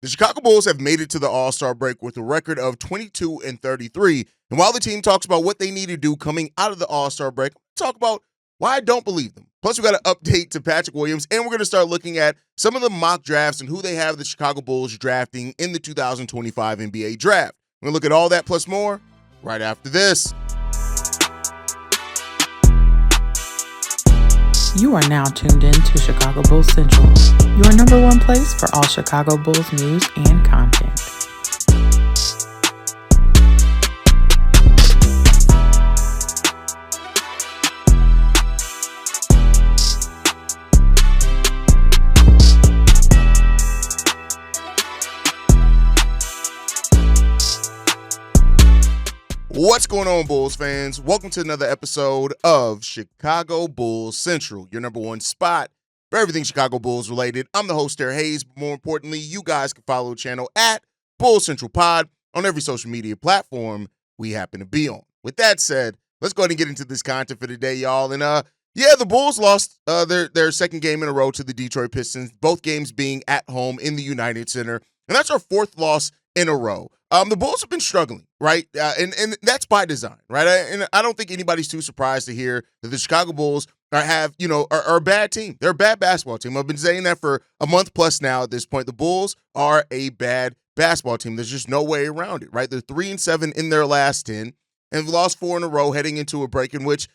The Chicago Bulls have made it to the All-Star break with a record of 22-33. And while the team talks about what they need to do coming out of the All-Star break, talk about why I don't believe them. Plus, we got an update to Patrick Williams, and we're going to start looking at some of the mock drafts and who they have the Chicago Bulls drafting in the 2025 NBA draft. We're going to look at all that plus more right after this. You are now tuned in to Chicago Bulls Central, your number one place for all Chicago Bulls news and content. What's going on, Bulls fans? Welcome to another episode of Chicago Bulls Central, your number one spot for everything Chicago Bulls related. I'm the host there, Haize, but more importantly, you guys can follow the channel at Bulls Central Pod on every social media platform we happen to be on. With that said, let's go ahead and get into this content for today, y'all. And the Bulls lost their second game in a row to the Detroit Pistons, both games being at home in the United Center, and that's our fourth loss in a row. The Bulls have been struggling, right? And that's by design, right? And I don't think anybody's too surprised to hear that the Chicago Bulls are a bad team. They're a bad basketball team. I've been saying that for a month plus now at this point. The Bulls are a bad basketball team. There's just no way around it, right? They're 3-7 in their last 10 and have lost 4 in a row heading into a break in which,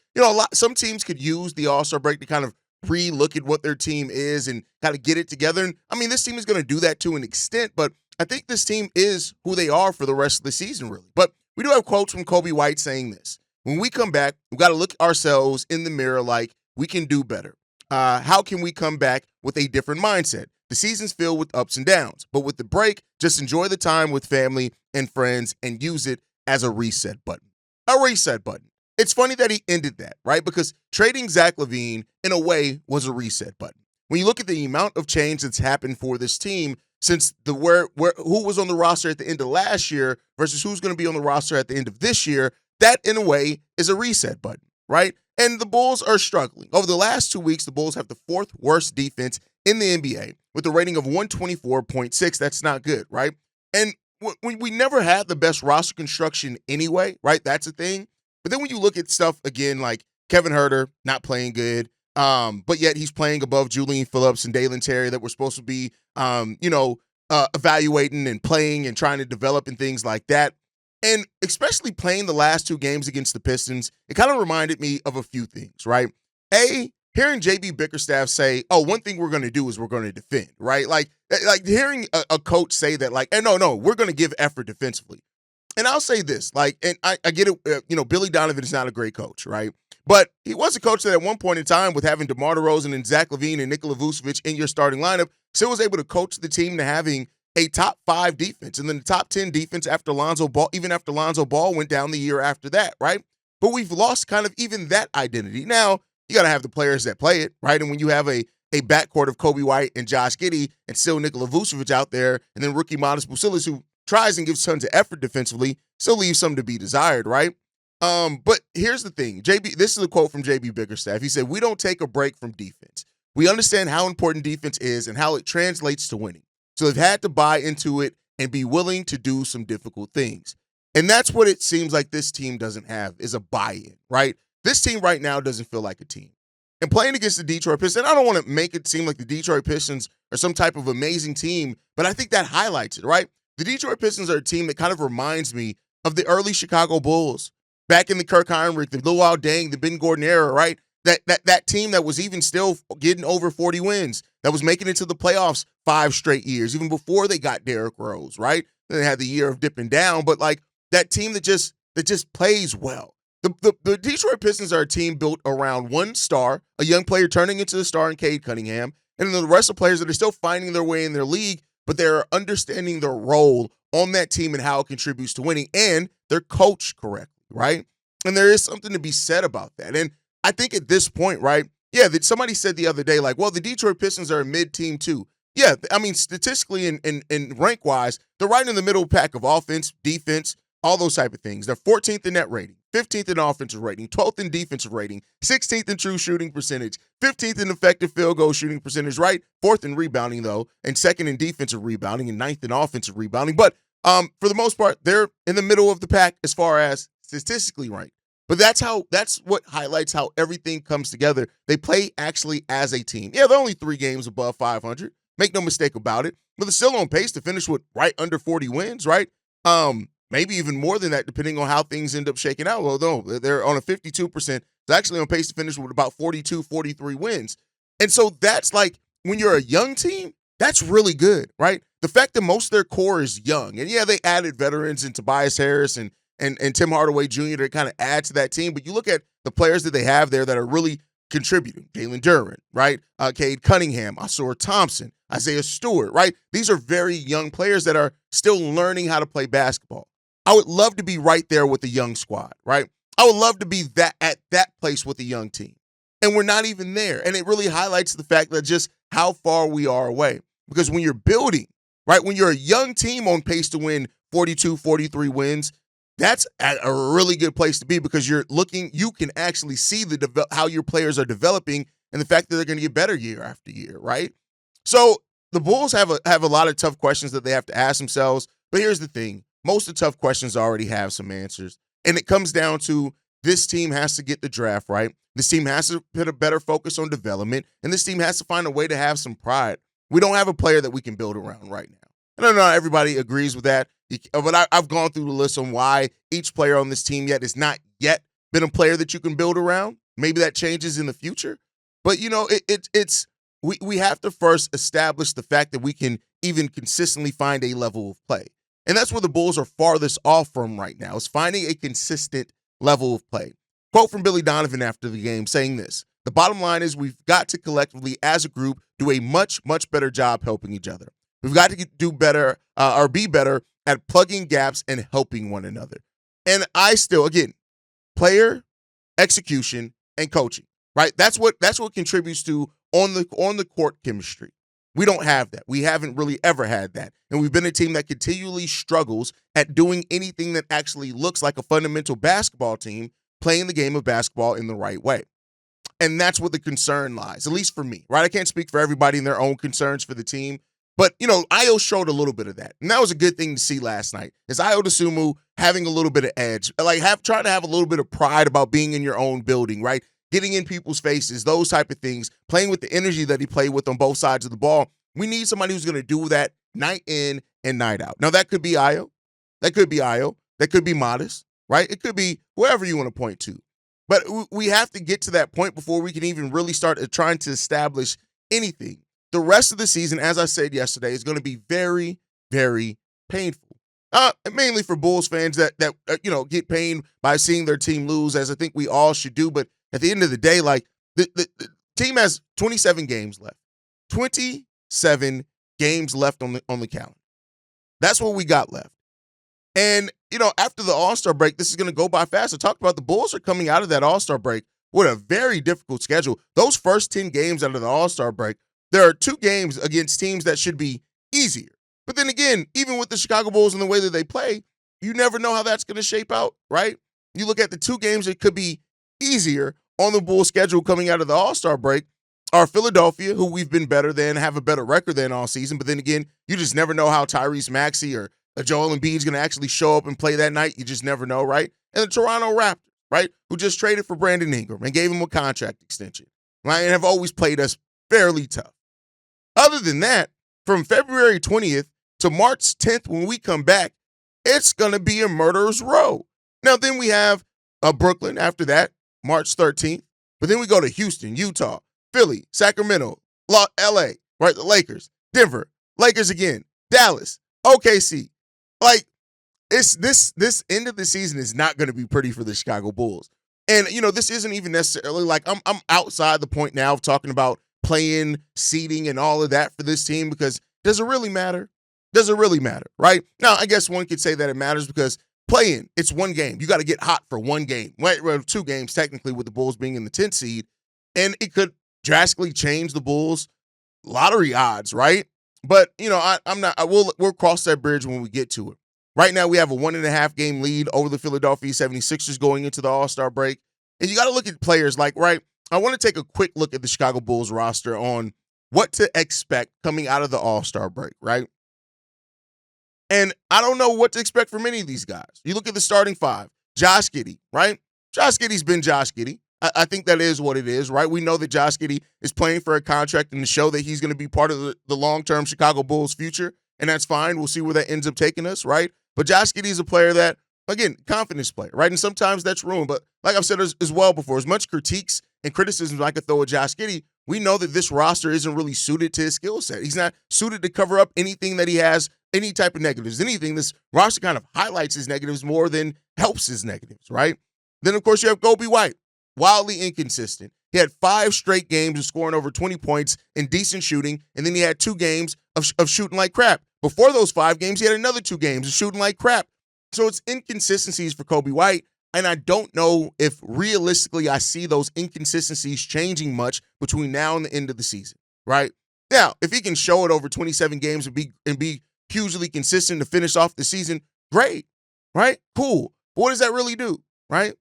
some teams could use the All-Star break to kind of pre-look at what their team is and kind of get it together. And I mean, this team is going to do that to an extent, but I think this team is who they are for the rest of the season, really. But we do have quotes from Kobe White saying this. When we come back, we've got to look ourselves in the mirror like we can do better. How can we come back with a different mindset? The season's filled with ups and downs, but with the break, just enjoy the time with family and friends and use it as a reset button. A reset button. It's funny that he ended that, right? Because trading Zach LaVine, in a way, was a reset button. When you look at the amount of change that's happened for this team, since who was on the roster at the end of last year versus who's going to be on the roster at the end of this year, that in a way is a reset button, right? And the Bulls are struggling. Over the last 2 weeks, the Bulls have the fourth worst defense in the NBA with a rating of 124.6. That's not good, right? And we never had the best roster construction anyway, right? That's a thing. But then when you look at stuff again, like Kevin Huerter not playing good, but yet he's playing above Julian Phillips and Dalen that we're supposed to be, evaluating and playing and trying to develop and things like that. And especially playing the last 2 games against the Pistons, it kind of reminded me of a few things, right? Hearing J.B. Bickerstaff say, one thing we're going to do is we're going to defend, right? Like hearing a coach say that, no, we're going to give effort defensively. And I'll say this, and I get it, Billy Donovan is not a great coach, right? But he was a coach that at one point in time, with having DeMar DeRozan and Zach LaVine and Nikola Vucevic in your starting lineup, still was able to coach the team to having a top 5 defense and then the top 10 defense after Lonzo Ball, even after Lonzo Ball went down the year after that, right? But we've lost kind of even that identity. Now, you got to have the players that play it, right? And when you have a backcourt of Kobe White and Josh Giddey and still Nikola Vucevic out there, and then rookie Modest Bucilis, who tries and gives tons of effort defensively, still leaves some to be desired, right? But here's the thing. This is a quote from J.B. Bickerstaff. He said, "We don't take a break from defense. We understand how important defense is and how it translates to winning. So they've had to buy into it and be willing to do some difficult things." And that's what it seems like this team doesn't have, is a buy-in, right? This team right now doesn't feel like a team. And playing against the Detroit Pistons, I don't want to make it seem like the Detroit Pistons are some type of amazing team, but I think that highlights it, right? The Detroit Pistons are a team that kind of reminds me of the early Chicago Bulls. Back in the Kirk Heinrich, the Luol Deng, the Ben Gordon era, right? That team that was even still getting over 40 wins, that was making it to the playoffs 5 straight years, even before they got Derrick Rose, right? Then they had the year of dipping down, but that team that just plays well. The Detroit Pistons are a team built around one star, a young player turning into a star in Cade Cunningham, and then the rest of the players that are still finding their way in their league, but they're understanding their role on that team and how it contributes to winning, and they're coached correctly. Right? And there is something to be said about that. And I think at this point, right, somebody said the other day, the Detroit Pistons are a mid-team too. Yeah, I mean, statistically and rank-wise, they're right in the middle pack of offense, defense, all those type of things. They're 14th in net rating, 15th in offensive rating, 12th in defensive rating, 16th in true shooting percentage, 15th in effective field goal shooting percentage, right? 4th in rebounding, though, and 2nd in defensive rebounding and 9th in offensive rebounding. But for the most part, they're in the middle of the pack as far as statistically ranked. But that's what highlights how everything comes together. They play actually as a team. Yeah, they're only 3 games above 500. Make no mistake about it. But they're still on pace to finish with right under 40 wins, right? Maybe even more than that, depending on how things end up shaking out. Although they're on a 52%, they're actually on pace to finish with about 42, 43 wins. And so that's like, when you're a young team, that's really good, right? The fact that most of their core is young, and yeah, they added veterans and Tobias Harris and Tim Hardaway Jr. to kind of add to that team. But you look at the players that they have there that are really contributing. Jalen Duren, right? Cade Cunningham, Asur Thompson, Isaiah Stewart, right? These are very young players that are still learning how to play basketball. I would love to be right there with the young squad, right? I would love to be at that place with the young team. And we're not even there. And it really highlights the fact that just how far we are away. Because when you're building, right, when you're a young team on pace to win 42, 43 wins, that's a really good place to be, because you can actually see how your players are developing and the fact that they're going to get better year after year, right? So the Bulls have a lot of tough questions that they have to ask themselves. But here's the thing. Most of the tough questions already have some answers. And it comes down to, this team has to get the draft right. This team has to put a better focus on development. And this team has to find a way to have some pride. We don't have a player that we can build around right now. I don't know if everybody agrees with that, but I've gone through the list on why each player on this team has not yet been a player that you can build around. Maybe that changes in the future. But, we have to first establish the fact that we can even consistently find a level of play. And that's where the Bulls are farthest off from right now, is finding a consistent level of play. Quote from Billy Donovan after the game saying this: "The bottom line is we've got to collectively, as a group, do a much, much better job helping each other. We've got to do better or be better at plugging gaps and helping one another." And I still, again, player, execution, and coaching, right? That's what contributes to on the court chemistry. We don't have that. We haven't really ever had that. And we've been a team that continually struggles at doing anything that actually looks like a fundamental basketball team, playing the game of basketball in the right way. And that's where the concern lies, at least for me, right? I can't speak for everybody and their own concerns for the team. But, Ayo showed a little bit of that. And that was a good thing to see last night, is Ayo Dosunmu having a little bit of edge, trying to have a little bit of pride about being in your own building, right? Getting in people's faces, those type of things, playing with the energy that he played with on both sides of the ball. We need somebody who's going to do that night in and night out. Now, that could be Ayo. That could be Ayo. That could be Modest, right? It could be whoever you want to point to. But we have to get to that point before we can even really start trying to establish anything. The rest of the season, as I said yesterday, is going to be very, very painful. Mainly for Bulls fans that get pained by seeing their team lose, as I think we all should do. But at the end of the day, the team has 27 games left. 27 games left on the calendar. That's what we got left. And, after the All-Star break, this is going to go by fast. I talked about the Bulls are coming out of that All-Star break with a very difficult schedule. Those first 10 games out of the All-Star break, there are 2 games against teams that should be easier. But then again, even with the Chicago Bulls and the way that they play, you never know how that's going to shape out, right? You look at the 2 games that could be easier on the Bulls schedule coming out of the All-Star break are Philadelphia, who we've been better than, have a better record than all season. But then again, you just never know how Tyrese Maxey or Joel Embiid is going to actually show up and play that night. You just never know, right? And the Toronto Raptors, right, who just traded for Brandon Ingram and gave him a contract extension, right, and have always played us fairly tough. Other than that, from February 20th to March 10th, when we come back, it's going to be a murderer's row. Now, then we have Brooklyn after that, March 13th. But then we go to Houston, Utah, Philly, Sacramento, LA, right? The Lakers, Denver, Lakers again, Dallas, OKC. It's this end of the season is not going to be pretty for the Chicago Bulls. And, this isn't even necessarily I'm outside the point now of talking about playing, seeding, and all of that for this team, because does it really matter? Does it really matter, right? Now, I guess one could say that it matters because playing, it's one game. You got to get hot for one game. Well, 2 games technically, with the Bulls being in the 10th seed, and it could drastically change the Bulls' lottery odds, right? But, I'm not. We'll cross that bridge when we get to it. Right now, we have a 1.5 game lead over the Philadelphia 76ers going into the All-Star break. And you got to look at players like, right, I want to take a quick look at the Chicago Bulls roster on what to expect coming out of the All-Star break, right? And I don't know what to expect from any of these guys. You look at the starting five, Josh Giddey, right? Josh Giddey's been Josh Giddey. I think that is what it is, right? We know that Josh Giddey is playing for a contract and to show that he's going to be part of the long-term Chicago Bulls future, and that's fine. We'll see where that ends up taking us, right? But Josh Giddey is a player that, again, confidence player, right? And sometimes that's ruined. But like I've said as well before, as much critiques and criticisms I could throw at Josh Giddey, we know that this roster isn't really suited to his skill set. He's not suited to cover up anything that he has, any type of negatives. Anything, this roster kind of highlights his negatives more than helps his negatives, right? Then, of course, you have Kobe White, wildly inconsistent. He had 5 straight games of scoring over 20 points and decent shooting, and then he had 2 games of shooting like crap. Before those 5 games, he had another 2 games of shooting like crap. So it's inconsistencies for Kobe White, and I don't know if realistically I see those inconsistencies changing much between now and the end of the season, right? Now, if he can show it over 27 games and be hugely consistent to finish off the season, great, right? Cool. But what does that really do, right?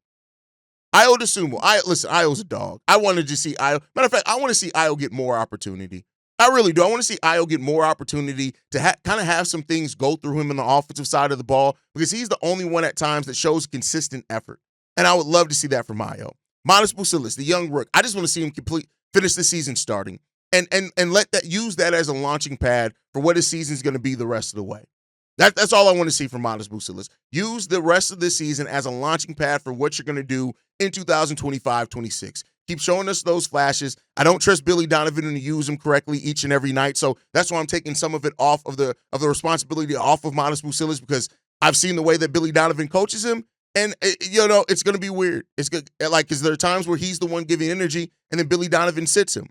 Ayo Dosunmu. Listen, Ayo's a dog. I wanted to see Ayo. Matter of fact, I want to see Ayo get more opportunity. I really do. I want to see Ayo get more opportunity to kind of have some things go through him on the offensive side of the ball because he's the only one at times that shows consistent effort. And I would love to see that from Ayo. Modest Bucilis, the young rook. I just want to see him finish the season starting and use that as a launching pad for what his season's going to be the rest of the way. That's all I want to see from Modest Bucilis. Use the rest of the season as a launching pad for what you're going to do in 2025-26. Keep showing us those flashes. I don't trust Billy Donovan to use them correctly each and every night, so that's why I'm taking some of it off of the responsibility off of Modest Bucilis because I've seen the way that Billy Donovan coaches him, and it's going to be weird. It's good, like because there are times where he's the one giving energy, and then Billy Donovan sits him.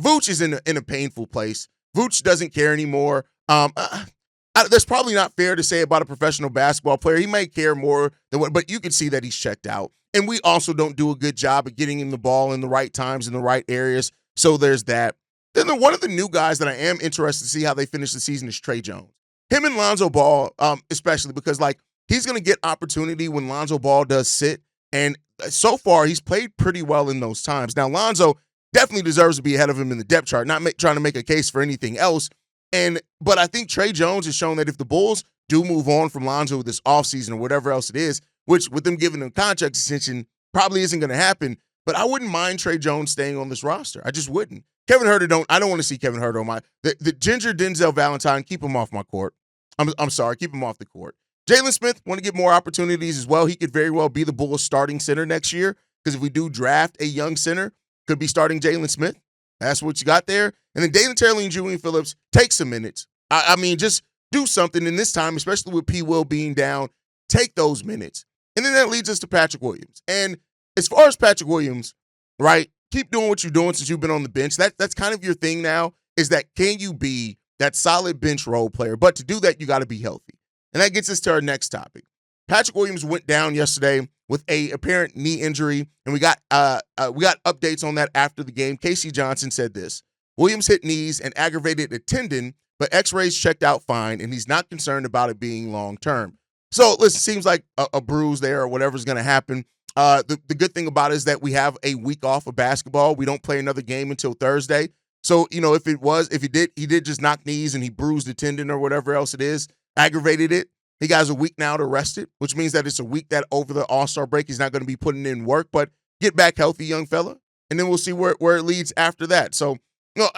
Vooch is in a painful place. Vooch doesn't care anymore. That's probably not fair to say about a professional basketball player. He may care more than what, but you can see that he's checked out. And we also don't do a good job of getting him the ball in the right times in the right areas. So there's that. Then one of the new guys that I am interested to see how they finish the season is Trey Jones. Him and Lonzo Ball, especially because he's going to get opportunity when Lonzo Ball does sit. And so far, he's played pretty well in those times. Now, Lonzo definitely deserves to be ahead of him in the depth chart, not trying to make a case for anything else. But I think Trey Jones has shown that if the Bulls do move on from Lonzo this offseason or whatever else it is, which with them giving him contract extension probably isn't going to happen, but I wouldn't mind Trey Jones staying on this roster. I just wouldn't. Kevin Huerter I don't want to see Kevin Huerter on the ginger Denzel Valentine, keep him off my court. I'm sorry, keep him off the court. Jalen Smith, want to get more opportunities as well. He could very well be the Bulls starting center next year because if we do draft a young center, could be starting Jalen Smith. That's what you got there. And then Dalen Terry and Julian Phillips, take some minutes. I mean, just do something in this time, especially with P. Will being down. Take those minutes. And then that leads us to Patrick Williams. And as far as Patrick Williams, right, keep doing what you're doing since you've been on the bench. That's kind of your thing now, is that can you be that solid bench role player? But to do that, you got to be healthy. And that gets us to our next topic. Patrick Williams went down yesterday with a apparent knee injury, and we got updates on that after the game. Casey Johnson said this: Williams hit knees and aggravated a tendon, but x-rays checked out fine, and he's not concerned about it being long-term. So, listen, seems like a bruise there or whatever's going to happen. The good thing about it is that we have a week off of basketball. We don't play another game until Thursday. So, if he did just knock knees and he bruised a tendon or whatever else it is, aggravated it, he got a week now to rest it, which means that it's a week that over the All-Star break he's not going to be putting in work, but get back healthy, young fella, and then we'll see where it leads after that. So, and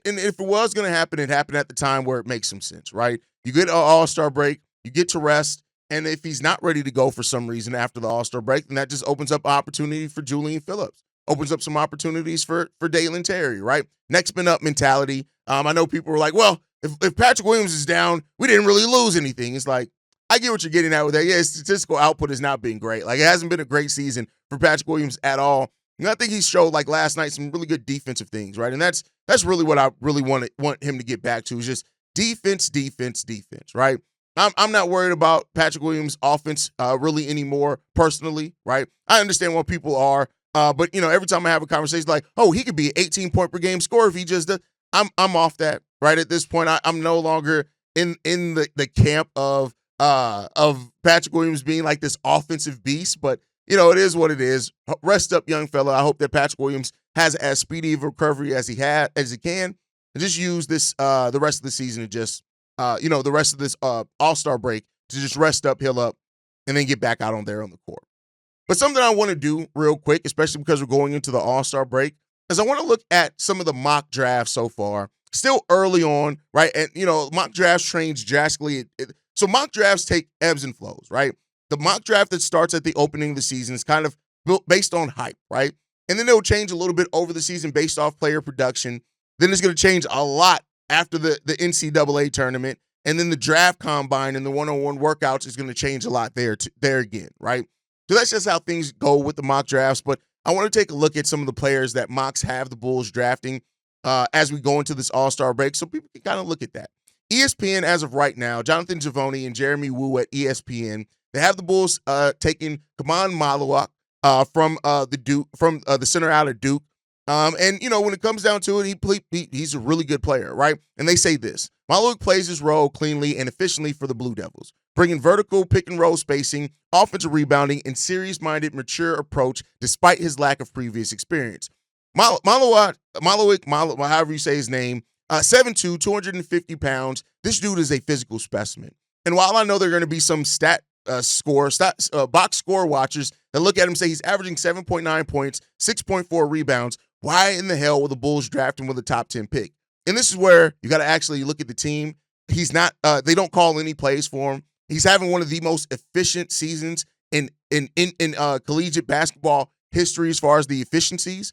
if it was going to happen, it happened at the time where it makes some sense, right? You get an All-Star break, you get to rest, and if he's not ready to go for some reason after the All-Star break, then that just opens up an opportunity for Julian Phillips, opens up some opportunities for Dalen Terry, right? Next man up mentality. I know people were like, well, if Patrick Williams is down, we didn't really lose anything. It's like, I get what you're getting at with that. Yeah, his statistical output has not been great. Like, it hasn't been a great season for Patrick Williams at all. And I think he showed, like last night, some really good defensive things, right? And that's really what I really want him to get back to, is just defense, right? I'm not worried about Patrick Williams' offense really anymore personally, right? I understand what people are, but every time I have a conversation like, oh, he could be an 18-point per game scorer if he just does. I'm off that, right? At this point, I'm no longer in the camp of of Patrick Williams being like this offensive beast, but it is what it is. Rest up, young fella. I hope that Patrick Williams has as speedy of a recovery as he can, and just use this the rest of the season to just the rest of this All-Star break to just rest up, heal up, and then get back out on there on the court. But something I want to do real quick, especially because we're going into the All-Star break, is I want to look at some of the mock drafts so far. Still early on, right? And, mock drafts change drastically. So mock drafts take ebbs and flows, right? The mock draft that starts at the opening of the season is kind of built based on hype, right? And then it'll change a little bit over the season based off player production. Then it's going to change a lot after the NCAA tournament. And then the draft combine and the one-on-one workouts is going to change a lot there again, right? So that's just how things go with the mock drafts. But I want to take a look at some of the players that mocks have the Bulls drafting as we go into this All-Star break so people can kind of look at that. ESPN, as of right now, Jonathan Givony and Jeremy Wu at ESPN, they have the Bulls taking Khaman Maluach from the center out of Duke. And when it comes down to it, he's a really good player, right? And they say this: Maluach plays his role cleanly and efficiently for the Blue Devils, bringing vertical pick and roll spacing, offensive rebounding, and serious-minded, mature approach despite his lack of previous experience. Maluach, however you say his name, 7'2", 250 pounds. This dude is a physical specimen. And while I know there are going to be some box score watchers that look at him and say he's averaging 7.9 points, 6.4 rebounds, why in the hell will the Bulls draft him with a top 10 pick? And this is where you got to actually look at the team. He's not. They don't call any plays for him. He's having one of the most efficient seasons in collegiate basketball history as far as the efficiencies.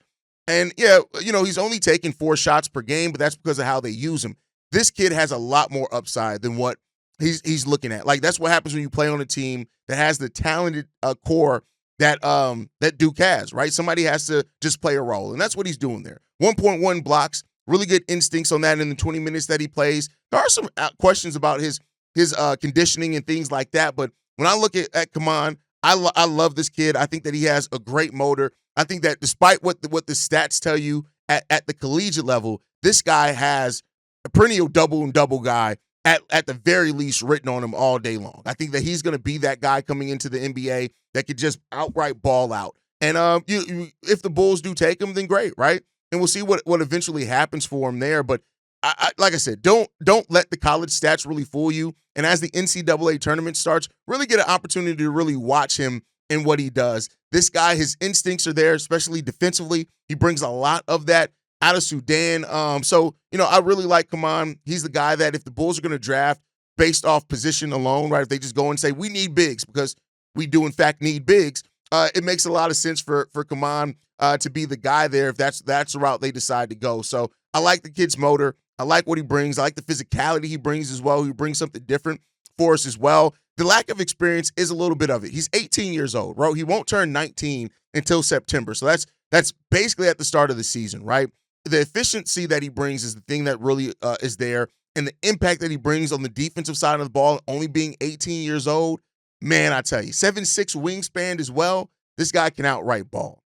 And yeah, he's only taking 4 shots per game, but that's because of how they use him. This kid has a lot more upside than what he's looking at. Like, that's what happens when you play on a team that has the talented core that Duke has, right? Somebody has to just play a role, and that's what he's doing there. 1.1 blocks, really good instincts on that in the 20 minutes that he plays. There are some questions about his conditioning and things like that, but when I look at Khaman, I love this kid. I think that he has a great motor. I think that despite what the stats tell you at the collegiate level, this guy has a perennial double and double guy at the very least written on him all day long. I think that he's going to be that guy coming into the NBA that could just outright ball out. And if the Bulls do take him, then great, right? And we'll see what eventually happens for him there. But I like I said, don't let the college stats really fool you. And as the NCAA tournament starts, really get an opportunity to really watch him and what he does. This guy, his instincts are there, especially defensively. He brings a lot of that out of Sudan. So I really like Khaman. He's the guy that if the Bulls are going to draft based off position alone, right, if they just go and say, we need bigs because we do, in fact, need bigs, it makes a lot of sense for Khaman to be the guy there if that's the route they decide to go. So I like the kid's motor. I like what he brings. I like the physicality he brings as well. He brings something different for us as well. The lack of experience is a little bit of it. He's 18 years old, bro. He won't turn 19 until September. So that's basically at the start of the season, right? The efficiency that he brings is the thing that really is there. And the impact that he brings on the defensive side of the ball, only being 18 years old, man, I tell you, 7'6" wingspan as well. This guy can outright ball.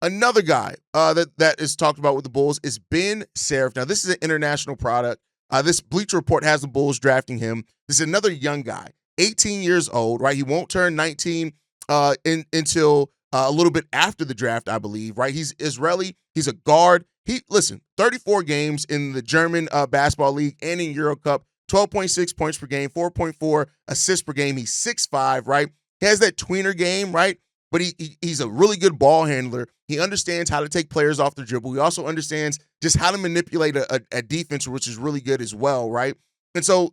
Another guy that is talked about with the Bulls is Ben Serif. Now, this is an international product. This Bleacher Report has the Bulls drafting him. This is another young guy, 18 years old, right? He won't turn 19 until a little bit after the draft, I believe, right? He's Israeli. He's a guard. 34 games in the German basketball league and in Euro Cup, 12.6 points per game, 4.4 assists per game. He's 6'5", right? He has that tweener game, right? But he's a really good ball handler. He understands how to take players off the dribble. He also understands just how to manipulate a defense, which is really good as well, right? And so,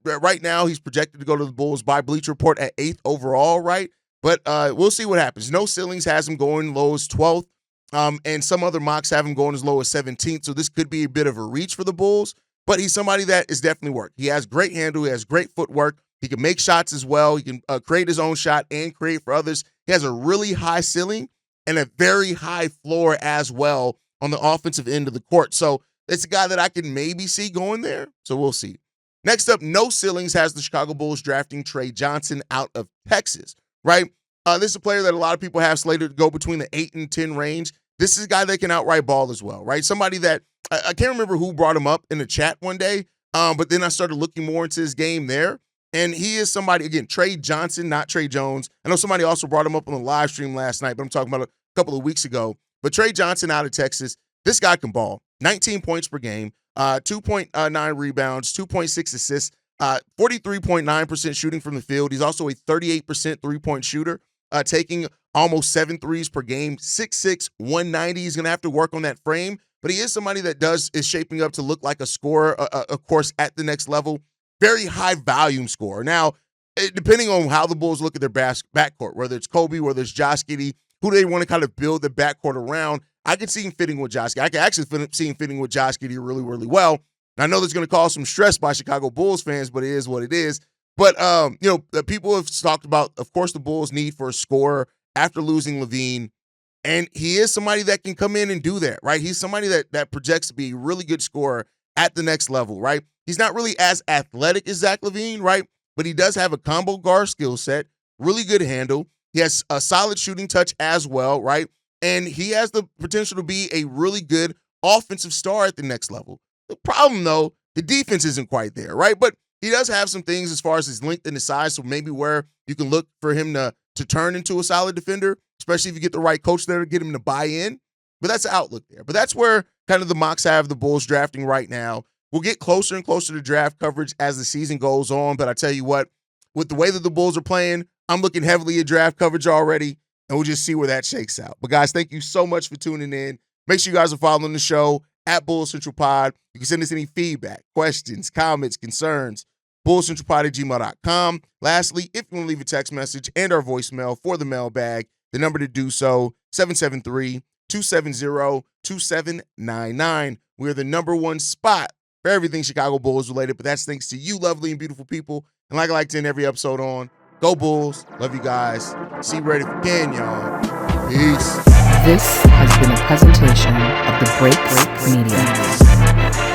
right now he's projected to go to the Bulls by Bleacher Report at 8th overall, right? But we'll see what happens. No Ceilings has him going low as 12th, and some other mocks have him going as low as 17th. So this could be a bit of a reach for the Bulls, but he's somebody that is definitely work. He has great handle. He has great footwork. He can make shots as well. He can create his own shot and create for others. He has a really high ceiling and a very high floor as well on the offensive end of the court. So it's a guy that I can maybe see going there. So we'll see. Next up, No Ceilings has the Chicago Bulls drafting Trey Johnson out of Texas, right? This is a player that a lot of people have slated to go between the 8 and 10 range. This is a guy that can outright ball as well, right? Somebody that I can't remember who brought him up in the chat one day, but then I started looking more into his game there. And he is somebody, again, Trey Johnson, not Trey Jones. I know somebody also brought him up on the live stream last night, but I'm talking about a couple of weeks ago. But Trey Johnson out of Texas, this guy can ball. 19 points per game, 2.9 rebounds, 2.6 assists, 43.9% shooting from the field. He's also a 38% three-point shooter, taking almost 7 threes per game, 6'6", 190. He's going to have to work on that frame, but he is somebody that is shaping up to look like a scorer, of course, at the next level. Very high volume scorer. Now, depending on how the Bulls look at their backcourt, whether it's Kobe, whether it's Josh Giddey, who they want to kind of build the backcourt around, I can see him fitting with Josh Giddey. I can actually see him fitting with Josh Giddey really, really well. I know that's going to cause some stress by Chicago Bulls fans, but it is what it is. But, the people have talked about, of course, the Bulls' need for a scorer after losing LaVine. And he is somebody that can come in and do that, right? He's somebody that projects to be a really good scorer at the next level, right? He's not really as athletic as Zach LaVine, right? But he does have a combo guard skill set, really good handle. He has a solid shooting touch as well, right? And he has the potential to be a really good offensive star at the next level. The problem, though, the defense isn't quite there, right? But he does have some things as far as his length and his size, so maybe where you can look for him to turn into a solid defender, especially if you get the right coach there to get him to buy in. But that's the outlook there. But that's where kind of the mocks have the Bulls drafting right now. We'll get closer and closer to draft coverage as the season goes on, but I tell you what, with the way that the Bulls are playing, I'm looking heavily at draft coverage already, and we'll just see where that shakes out. But guys, thank you so much for tuning in. Make sure you guys are following the show at Bulls Central Pod. You can send us any feedback, questions, comments, concerns, bullcentralpod@gmail.com. Lastly, if you want to leave a text message and our voicemail for the mailbag, the number to do so, 773-270-2799. We're the number one spot for everything Chicago Bulls related, but that's thanks to you lovely and beautiful people. And like I like to end every episode on, go Bulls. Love you guys. See you ready for again, y'all. Peace. This has been a presentation of the Break Media.